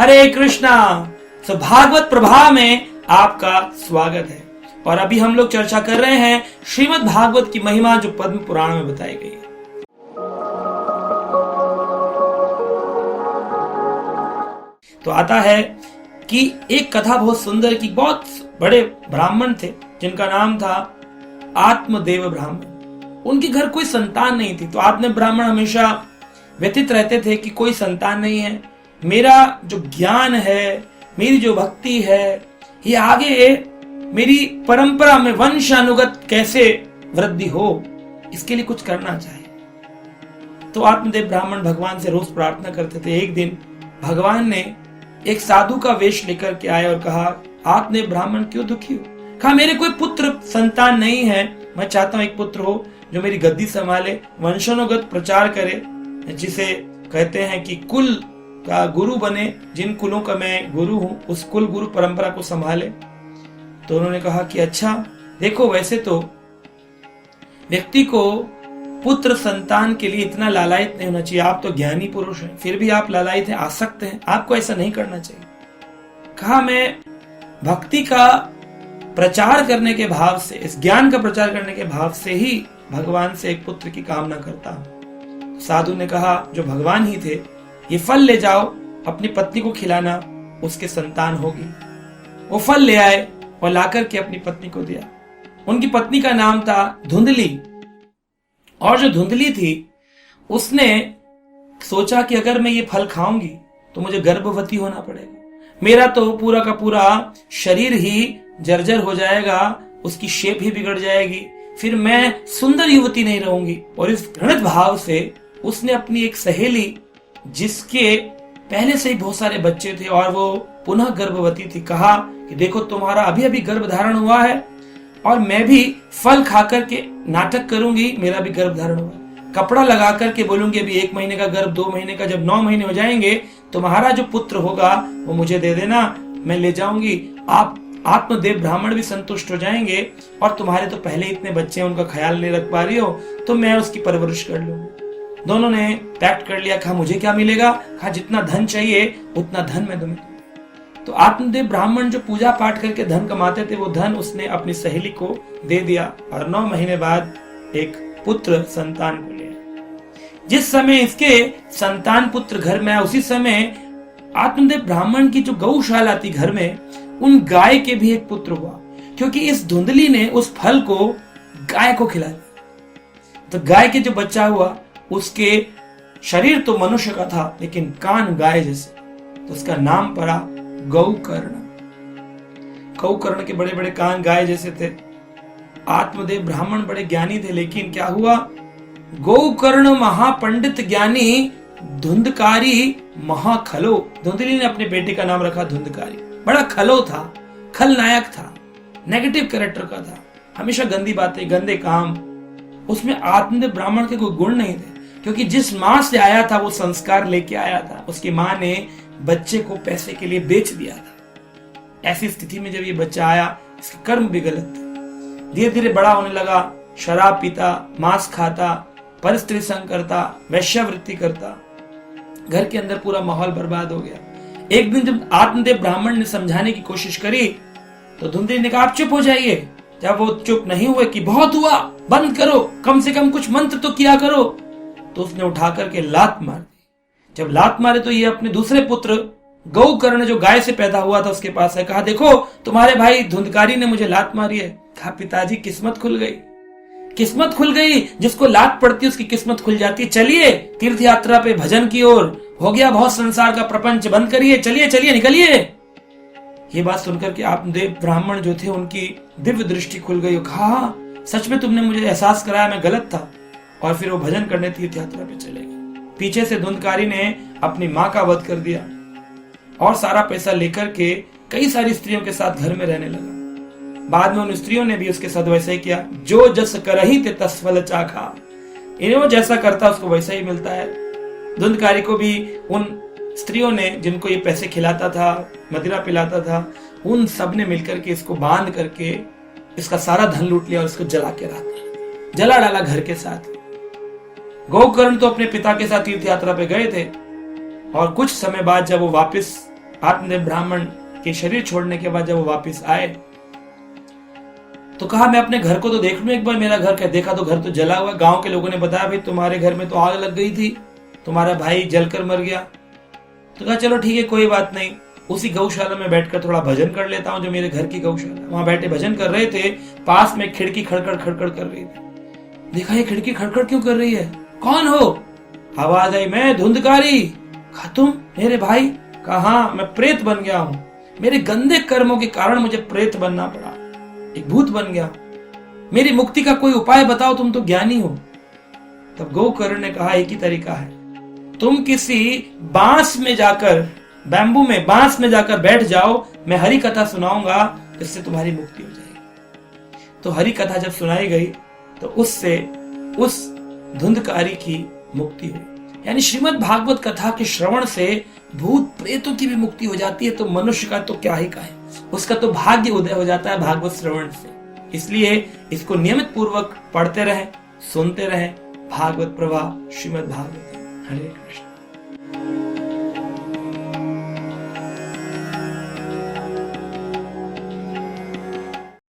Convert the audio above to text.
हरे कृष्णा। सो भागवत प्रभा में आपका स्वागत है। और अभी हम लोग चर्चा कर रहे हैं श्रीमद् भागवत की महिमा जो पद्म पुराण में बताई गई है। तो आता है कि एक कथा बहुत सुंदर की बहुत बड़े ब्राह्मण थे जिनका नाम था आत्मदेव ब्राह्मण। उनके घर कोई संतान नहीं थी। तो आत्म ब्राह्मण हमेशा व्यतीत रहते थे कि कोई संतान नहीं है, मेरा जो ज्ञान है, मेरी जो भक्ति है, ये आगे मेरी परंपरा में वंशानुगत कैसे वृद्धि हो, इसके लिए कुछ करना चाहिए। तो आत्मदेव ब्राह्मण भगवान से रोज प्रार्थना करते थे। एक दिन भगवान ने एक साधु का वेश लेकर के आए और कहा, आत्मदेव ब्राह्मण क्यों दुखी हो? कहा, मेरे कोई पुत्र संतान नहीं है, मैं चाहता हूं एक पुत्र हो जो मेरी गद्दी संभाले, वंशानुगत प्रचार करे, जिसे कहते हैं कि कुल का गुरु बने, जिन कुलों का मैं गुरु हूं उस कुल गुरु परंपरा को संभाले। तो उन्होंने कहा कि अच्छा देखो, वैसे तो व्यक्ति को पुत्र संतान के लिए इतना लालायित नहीं होना चाहिए, आप तो ज्ञानी पुरुष हैं, फिर भी आप लालायित हैं, आसक्त हैं, आपको ऐसा नहीं करना चाहिए। कहा, मैं भक्ति का प्रचार करने के भाव से, इस ज्ञान का प्रचार करने के भाव से ही भगवान से एक पुत्र की कामना करता हूं। साधु ने कहा, जो भगवान ही थे, ये फल ले जाओ, अपनी पत्नी को खिलाना, उसके संतान होगी। वो फल ले आए और लाकर के अपनी पत्नी को दिया। उनकी पत्नी का नाम था धुंधली। और जो धुंधली थी उसने सोचा कि अगर मैं ये फल खाऊंगी तो मुझे गर्भवती होना पड़ेगा, मेरा तो पूरा का पूरा शरीर ही जर्जर हो जाएगा, उसकी शेप ही बिगड़ जाएगी, फिर मैं सुंदर युवती नहीं रहूंगी। और इस घृणित भाव से उसने अपनी एक सहेली, जिसके पहले से ही बहुत सारे बच्चे थे और वो पुनः गर्भवती थी, कहा कि देखो तुम्हारा अभी अभी गर्भ धारण हुआ है और मैं भी फल खा करके नाटक करूंगी, मेरा भी गर्भ धारण हुआ, कपड़ा लगा करके बोलूंगी अभी 1 महीने का गर्भ, 2 महीने का, जब 9 महीने हो जाएंगे तुम्हारा जो पुत्र होगा वो मुझे दे देना, मैं ले जाऊंगी। आप आत्मदेव ब्राह्मण भी संतुष्ट हो जाएंगे और तुम्हारे तो पहले इतने बच्चे हैं, उनका ख्याल नहीं रख पा रही हो, तो मैं उसकी परवरिश कर लूंगी। दोनों ने पैक्ट कर लिया। कहा, मुझे क्या मिलेगा? कहा, जितना धन चाहिए उतना धन मैं तुम्हें। तो आत्मदेव ब्राह्मण जो पूजा पाठ करके धन कमाते थे, वो धन उसने अपनी सहेली को दे दिया और 9 महीने बाद एक पुत्र संतान को लिया। जिस समय इसके संतान पुत्र घर में आया, उसी समय आत्मदेव ब्राह्मण की जो गौशाला थी घर में, उन गाय के भी एक पुत्र हुआ, क्योंकि इस धुंधली ने उस फल को गाय को खिला दिया। तो गाय के जो बच्चा हुआ, उसके शरीर तो मनुष्य का था लेकिन कान गाय जैसे, तो उसका नाम पड़ा गौकर्ण। गौकर्ण के बड़े बड़े कान गाय जैसे थे। आत्मदेव ब्राह्मण बड़े ज्ञानी थे, लेकिन क्या हुआ, गौकर्ण महापंडित ज्ञानी, धुंधकारी महाखलो। धुंधली ने अपने बेटे का नाम रखा धुंधकारी। बड़ा खलो था, खलनायक था, नेगेटिव कैरेक्टर का था, हमेशा गंदी बातें, गंदे काम। उसमें आत्मदेव ब्राह्मण के कोई गुण नहीं थे, क्योंकि जिस मां से आया था वो संस्कार लेके आया था। उसकी मां ने बच्चे को पैसे के लिए बेच दिया था। ऐसी स्थिति में जब ये बच्चा आया, इसके कर्म भी गलत थे। धीरे धीरे बड़ा होने लगा, शराब पीता, मांस खाता, परस्त्री संग करता, वैश्यावृत्ति करता, घर के अंदर पूरा माहौल बर्बाद हो गया। एक दिन जब आत्मदेव ब्राह्मण ने समझाने की कोशिश करी तो धुंधली ने कहा, आप चुप हो जाइए। जब वो चुप नहीं हुए कि बहुत हुआ, बंद करो, कम से कम कुछ मंत्र तो किया करो, तो उसने उठा करके लात मार दी। जब लात मारे तो ये अपने दूसरे पुत्र गौकर्ण जो गाय से पैदा हुआ था उसके पास है। कहा, देखो तुम्हारे भाई धुंधकारी ने मुझे लात मारी है। कहा, पिताजी किस्मत खुल गई, किस्मत खुल गई, जिसको लात पड़ती है उसकी किस्मत खुल जाती है। चलिए तीर्थ यात्रा पे भजन की ओर, हो गया बहुत संसार का प्रपंच, बंद करिए, चलिए चलिए निकलिए। ये बात सुनकर के आत्मदेव ब्राह्मण जो थे उनकी दिव्य दृष्टि खुल गई। कहा, सच में तुमने मुझे एहसास कराया मैं गलत था। और फिर वो भजन करने तीर्थ यात्रा पे चले गए। पीछे से धुंधकारी ने अपनी मां का वध कर दिया और सारा पैसा लेकर के कई सारी स्त्रियों के साथ घर में रहने लगा। बाद में उन स्त्रियों ने भी उसके साथ वैसा ही किया। जो जस करही ते तस फल चाखा। इन्हें जैसा करता उसको वैसा ही मिलता है। धुंधकारी को भी उन स्त्रियों ने, जिनको ये पैसे खिलाता था, मदिरा पिलाता था, उन सब ने मिलकर के इसको बांध करके इसका सारा धन लूट लिया और इसको जला के राख दिया, जला डाला घर के साथ। गौकर्ण तो अपने पिता के साथ तीर्थ यात्रा पे गए थे और कुछ समय बाद जब वो वापस आत्मदेव ब्राह्मण के शरीर छोड़ने के बाद जब वो वापस आए तो कहा मैं अपने घर को तो देख लूं एक बार, मेरा घर क्या। देखा तो घर तो जला हुआ। गांव के लोगों ने बताया भाई तुम्हारे घर में तो आग लग गई थी, तुम्हारा भाई जलकर मर गया। तो कहा चलो ठीक है कोई बात नहीं, उसी गौशाला में बैठकर थोड़ा भजन कर लेता हूं जो मेरे घर की गौशाला। वहां बैठे भजन कर रहे थे, पास में खिड़की खड़खड़ खड़खड़ कर रही थी। देखा ये खिड़की खड़खड़ क्यों कर रही है, कौन हो? आवाज आई मैं धुंधकारी। कहा तुम मेरे भाई? कहा हाँ मैं प्रेत बन गया हूं, मेरे गंदे कर्मों के कारण मुझे प्रेत बनना पड़ा, एक भूत बन गया, मेरी मुक्ति का कोई उपाय बताओ, तुम तो ज्ञानी हो। तब गोकर्ण ने कहा एक ही तरीका है, तुम किसी बांस में जाकर, बैम्बू में बांस में जाकर बैठ जाओ, मैं हरि कथा सुनाऊंगा, इससे तुम्हारी मुक्ति हो जाएगी। तो हरि कथा जब सुनाई गई तो उससे उस धुंधकारी की मुक्ति हुई। यानी श्रीमद् भागवत कथा के श्रवण से भूत प्रेतों की भी मुक्ति हो जाती है, तो मनुष्य का तो क्या ही कहें, उसका तो भाग्य उदय हो जाता है भागवत श्रवण से। इसलिए इसको नियमित पूर्वक पढ़ते रहें, सुनते रहें। भागवत प्रवाह श्रीमद् भागवत। हरे कृष्ण।